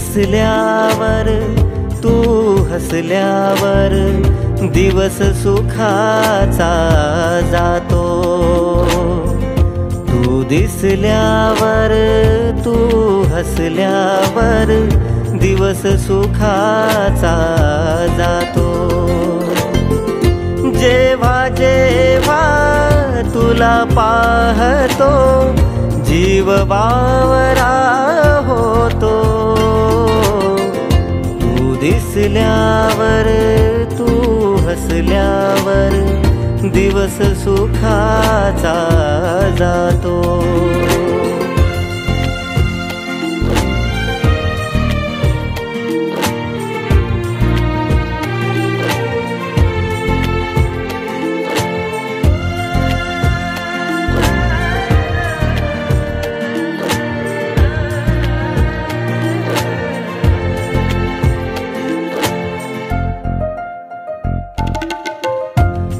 दिसल्यावर तू हसल्यावर दिवस सुखाचा जातो। तू दिसल्यावर तू हसल्यावर दिवस सुखाचा जातो। जेव्हा जेव्हा तुला पाहतो जीव बावरा होतो। तू दिसल्यावर तू हसल्यावर दिवस सुखाचा जातो।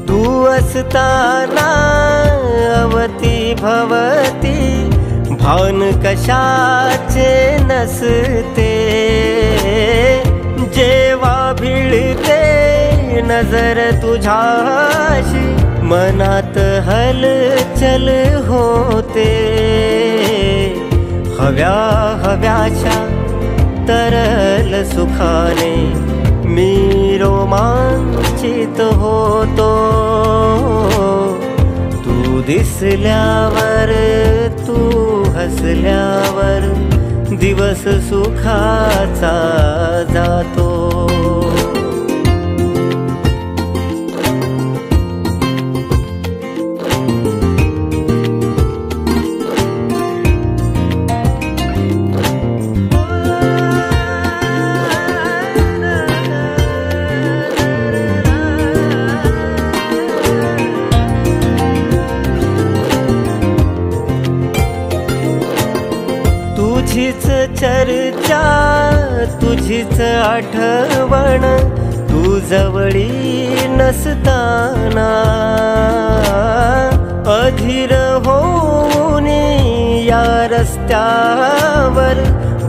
तू असताना अवती भवती भान कशाचे नसते। जेव्हा भिडते नजर तुझ्याशी मनात हलचल होते। हव्या हव्याच्या तरल सुखाने मी रोमांचित होतो। तू दिसल्यावर तू हसल्यावर दिवस सुखाचा जातो। तुझीच चर्चा तुझीच आठवण तू जवळी नसताना अधीर होऊन या रस्त्यावर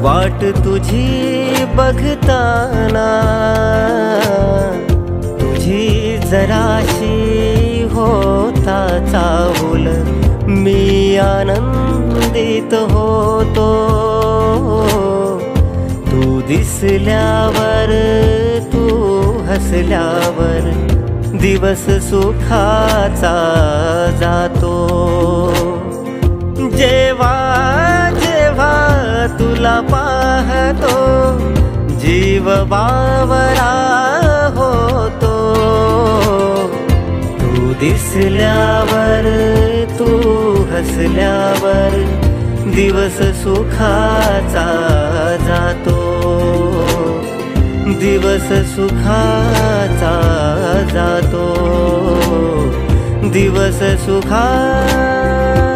वाट तुझी बघताना। तुझी जराशी होता चाहुल मी आनंदित होतो। तू दिसल्यावर तू हसल्यावर दिवस सुखाचा जातो। जेव्हा जेव्हा तुला पाहतो जीव बावरा होतो। तू दिसल्यावर तू हसल्यावर दिवस सुखाचा जातो। दिवस सुखाचा जातो। दिवस सुखाचा